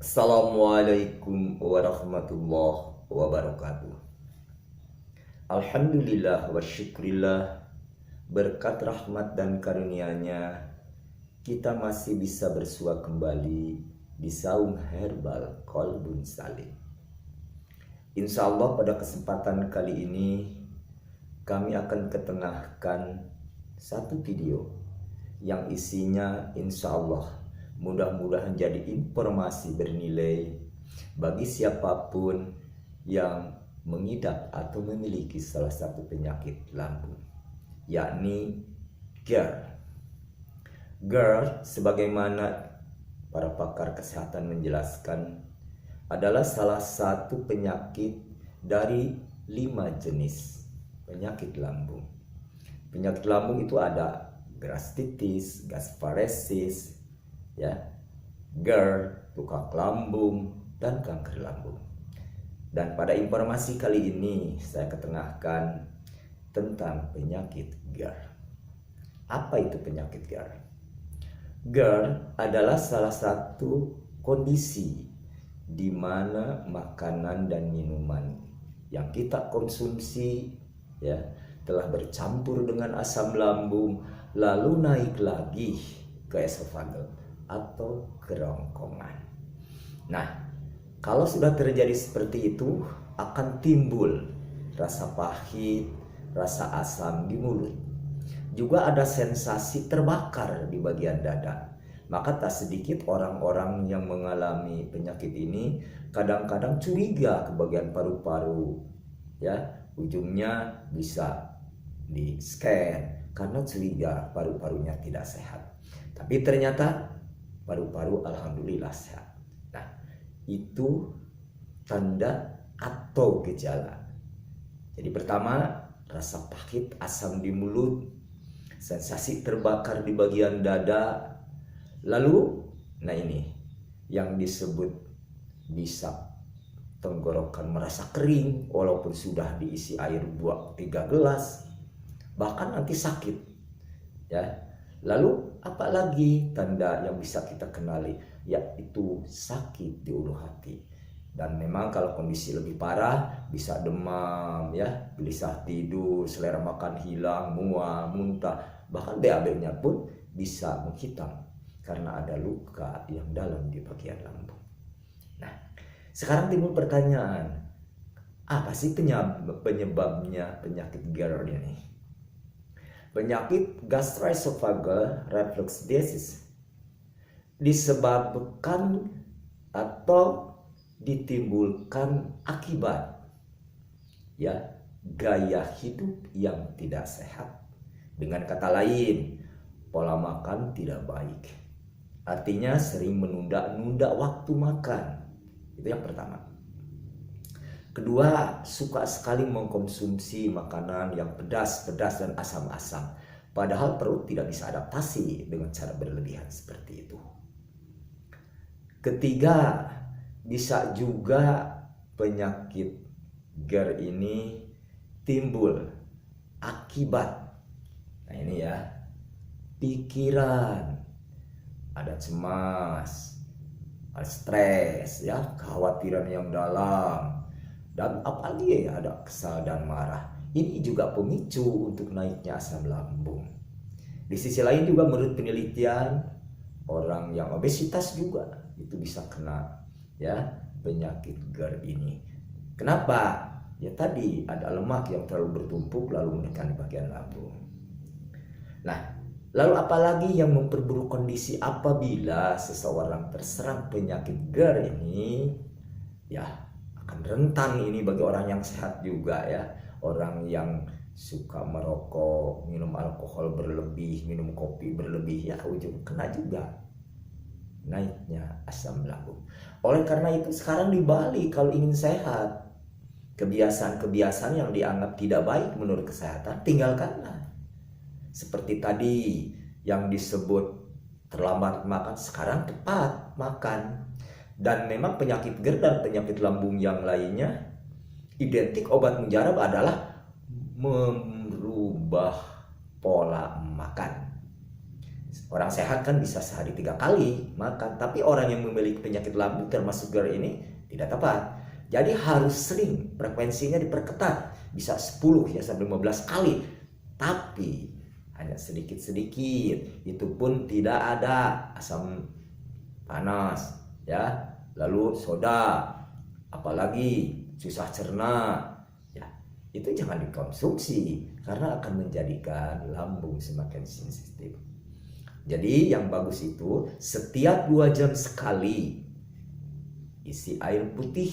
Assalamualaikum warahmatullahi wabarakatuh. Alhamdulillah wa syukrillah, berkat rahmat dan karunia-Nya kita masih bisa bersua kembali di saung herbal Qalbun Salim. Insya Allah pada kesempatan kali ini kami akan ketengahkan satu video yang isinya insya Allah mudah-mudahan jadi informasi bernilai bagi siapapun yang mengidap atau memiliki salah satu penyakit lambung, yakni GERD. GERD, sebagaimana para pakar kesehatan menjelaskan, adalah salah satu penyakit dari 5 jenis penyakit lambung. Penyakit lambung itu ada gastritis, gasparesis, GERD, luka lambung, dan kanker lambung. Dan pada informasi kali ini saya ketengahkan tentang penyakit GERD. Apa itu penyakit GERD? GERD adalah salah satu kondisi di mana makanan dan minuman yang kita konsumsi telah bercampur dengan asam lambung lalu naik lagi ke esofagel atau kerongkongan. Nah, kalau sudah terjadi seperti itu akan timbul rasa pahit, rasa asam di mulut. Juga ada sensasi terbakar di bagian dada. Maka tak sedikit orang-orang yang mengalami penyakit ini kadang-kadang curiga ke bagian paru-paru. Ujungnya bisa di-scan karena curiga paru-parunya tidak sehat. Tapi ternyata paru-paru alhamdulillah sehat. Nah, itu tanda atau gejala. Jadi pertama, rasa pahit, asam di mulut, sensasi terbakar di bagian dada. Lalu, nah ini yang disebut bisa tenggorokan merasa kering walaupun sudah diisi air 3 gelas, bahkan nanti sakit. Lalu apalagi tanda yang bisa kita kenali, yaitu sakit di ulu hati. Dan memang kalau kondisi lebih parah bisa demam, gelisah tidur, selera makan hilang, mual, muntah, bahkan BAB-nya pun bisa menghitam karena ada luka yang dalam di bagian lambung. Nah, sekarang timbul pertanyaan, apa sih penyebabnya penyakit GERD ini? Penyakit gastroesophageal reflux disease disebabkan atau ditimbulkan akibat gaya hidup yang tidak sehat. Dengan kata lain, pola makan tidak baik. Artinya sering menunda-nunda waktu makan. Itu yang pertama. Kedua, suka sekali mengkonsumsi makanan yang pedas dan asam-asam. Padahal perut tidak bisa adaptasi dengan cara berlebihan seperti itu. Ketiga, bisa juga penyakit GERD ini timbul akibat, nah ini pikiran, ada cemas, ada stres, kekhawatiran yang dalam. Dan apalagi ada kesal dan marah. Ini juga pemicu untuk naiknya asam lambung. Di sisi lain juga menurut penelitian, orang yang obesitas juga itu bisa kena penyakit GERD ini. Kenapa? Tadi ada lemak yang terlalu bertumpuk lalu menekan bagian lambung. Nah, lalu apalagi yang memperburuk kondisi apabila seseorang terserang penyakit GERD ini? Akan rentan ini bagi orang yang sehat juga orang yang suka merokok, minum alkohol berlebih, minum kopi berlebih, ujung kena juga naiknya asam lambung. Oleh karena itu sekarang di Bali kalau ingin sehat, kebiasaan-kebiasaan yang dianggap tidak baik menurut kesehatan tinggalkanlah. Seperti tadi yang disebut terlambat makan, sekarang tepat makan. Dan memang penyakit GERD dan penyakit lambung yang lainnya identik obat mujarab adalah merubah pola makan. Orang sehat kan bisa sehari 3 kali makan, tapi orang yang memiliki penyakit lambung termasuk GERD ini tidak tepat. Jadi harus sering, frekuensinya diperketat, bisa 10 ya sampai 15 kali. Tapi hanya sedikit-sedikit, itu pun tidak ada asam panas ya, lalu soda, apalagi susah cerna ya, itu jangan dikonsumsi karena akan menjadikan lambung semakin sensitif. Jadi yang bagus itu setiap 2 jam sekali isi air putih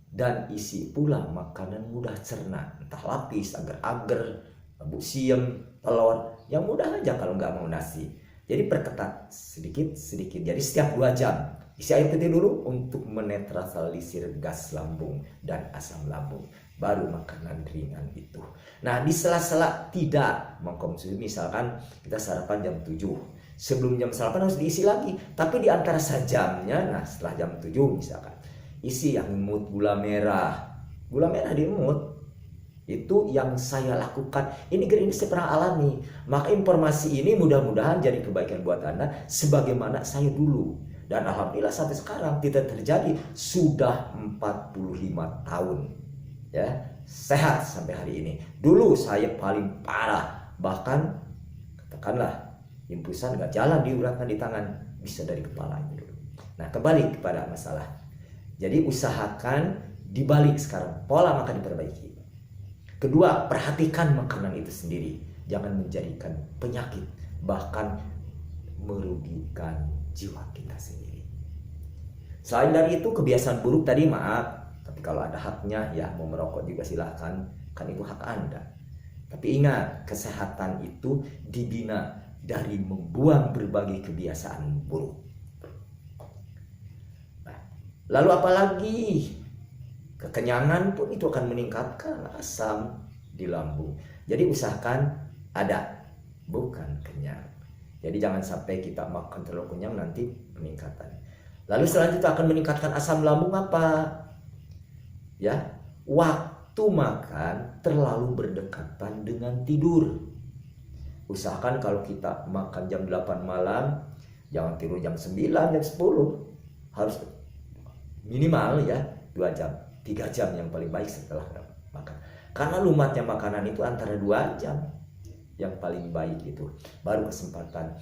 dan isi pula makanan mudah cerna, entah lapis, agar-agar, bubuk siam, telur, yang mudah aja kalau nggak mau nasi. Jadi perketat sedikit-sedikit. Jadi setiap 2 jam isi air putih dulu untuk menetralisir gas lambung dan asam lambung. Baru makanan ringan itu. Nah, di sela-sela tidak mengkonsumsi, misalkan kita sarapan jam 7. Sebelum jam sarapan harus diisi lagi. Tapi di antara sejamnya, nah setelah jam 7 misalkan, isi yang imut gula merah. Gula merah diemut. Itu yang saya lakukan. Ini saya pernah alami. Maka informasi ini mudah-mudahan jadi kebaikan buat Anda sebagaimana saya dulu. Dan alhamdulillah sampai sekarang tidak terjadi, sudah 45 tahun. Ya, sehat sampai hari ini. Dulu saya paling parah. Bahkan katakanlah impusan nggak jalan diuratkan di tangan, bisa dari kepala itu dulu. Nah, kembali kepada masalah. Jadi usahakan dibalik sekarang, pola makan diperbaiki. Kedua, perhatikan makanan itu sendiri. Jangan menjadikan penyakit, bahkan merugikan jiwa kita sendiri. Selain dari itu, kebiasaan buruk tadi maaf, tapi kalau ada haknya ya mau merokok juga silahkan, kan itu hak Anda. Tapi ingat, kesehatan itu dibina dari membuang berbagai kebiasaan buruk. Nah, lalu apalagi? Kekenyangan pun itu akan meningkatkan asam di lambung. Jadi usahakan ada, bukan kenyang. Jadi jangan sampai kita makan terlalu kenyang nanti peningkatan. Lalu selanjutnya akan meningkatkan asam lambung apa? Ya, waktu makan terlalu berdekatan dengan tidur. Usahakan kalau kita makan jam 8 malam, jangan tidur jam 9, jam 10. Harus minimal ya 2 jam. 3 jam yang paling baik setelah makan. Karena lumatnya makanan itu antara 2 jam yang paling baik itu. Baru kesempatan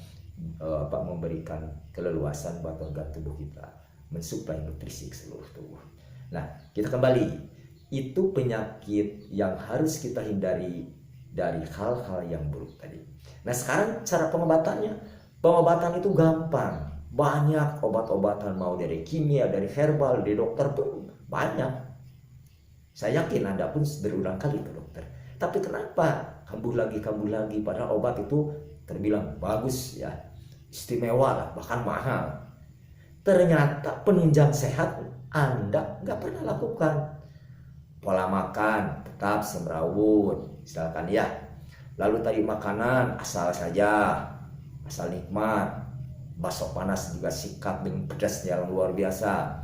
memberikan keleluasan buat organ tubuh kita, mensuplai nutrisi ke seluruh tubuh. Nah, kita kembali. Itu penyakit yang harus kita hindari dari hal-hal yang buruk tadi. Nah, sekarang cara pengobatannya. Pengobatan itu gampang. Banyak obat-obatan, mau dari kimia, dari herbal, dari dokter pun banyak. Saya yakin Anda pun berulang kali ke dokter. Tapi kenapa kambuh lagi padahal obat itu terbilang bagus ya, istimewa lah, bahkan mahal. Ternyata penunjang sehat Anda nggak pernah lakukan. Pola makan tetap semrawut, misalkan ya. Lalu tadi makanan asal saja, asal nikmat. Bakso panas juga sikat dengan pedasnya yang luar biasa.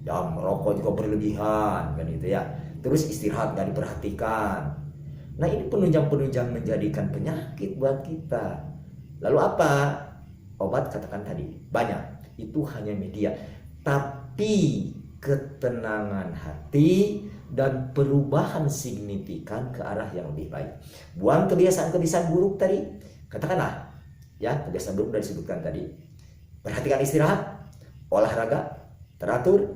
Ya, merokok juga berlebihan kan itu ya. Terus istirahat nggak diperhatikan. Nah, ini penunjang-penunjang menjadikan penyakit buat kita. Lalu apa? Obat katakan tadi banyak. Itu hanya media. Tapi ketenangan hati dan perubahan signifikan ke arah yang lebih baik. Buang kebiasaan-kebiasaan buruk tadi. Katakanlah ya, kebiasaan buruk sudah disebutkan tadi. Perhatikan istirahat, olahraga teratur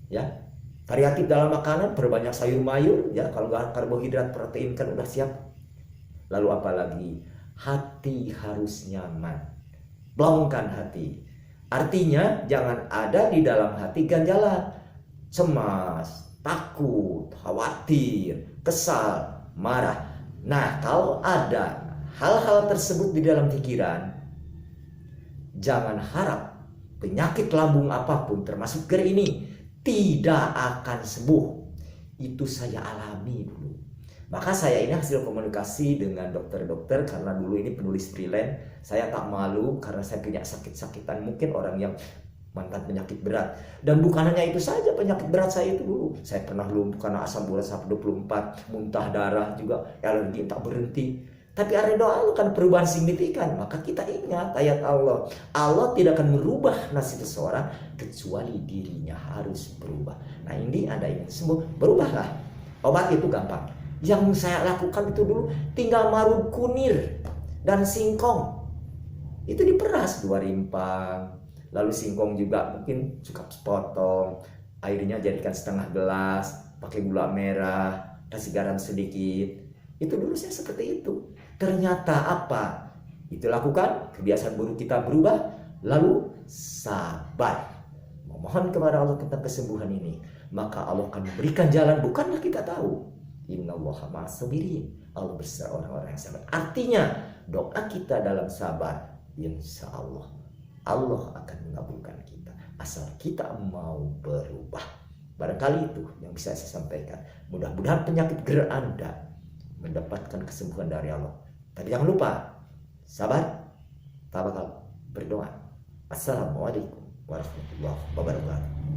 ya. Variatif dalam makanan, perbanyak sayur mayur ya, kalau nggak karbohidrat, protein kan udah siap. Lalu apalagi? Hati harus nyaman. Blongkan hati. Artinya jangan ada di dalam hati ganjalan, cemas, takut, khawatir, kesal, marah. Nah, kalau ada hal-hal tersebut di dalam pikiran, jangan harap penyakit lambung apapun termasuk GERD ini tidak akan sembuh. Itu saya alami dulu. Maka saya ini hasil komunikasi dengan dokter-dokter, karena dulu ini penulis freelance. Saya tak malu karena saya punya sakit-sakitan, mungkin orang yang mantan penyakit berat. Dan bukan hanya itu saja penyakit berat saya itu dulu. Saya pernah lumpuh karena asam urat sampai 24, muntah darah juga, alergi tak berhenti. Tapi ridho Allah kan perubahan signifikan. Maka kita ingat ayat Allah. Allah tidak akan merubah nasib seseorang kecuali dirinya harus berubah. Nah ini Anda ingin sembuh, berubahlah. Obat itu gampang. Yang saya lakukan itu dulu tinggal marut kunir dan singkong. Itu diperas 2 rimpang. Lalu singkong juga mungkin suka potong. Airnya jadikan setengah gelas. Pakai gula merah. Kasih garam sedikit. Itu dulu saya seperti itu. Ternyata apa? Itu lakukan, kebiasaan buruk kita berubah, lalu sabar. Memohon kepada Allah tentang kesembuhan ini. Maka Allah akan memberikan jalan, bukanlah kita tahu. Innallaha ma'as sabirin. Allah bersama orang-orang yang sabar. Artinya, doa kita dalam sabar, insya Allah akan mengabulkan kita. Asal kita mau berubah. Barangkali itu yang bisa saya sampaikan. Mudah-mudahan penyakit gerak Anda mendapatkan kesembuhan dari Allah. Tapi jangan lupa, sabar, tawakal, berdoa. Assalamualaikum warahmatullahi wabarakatuh.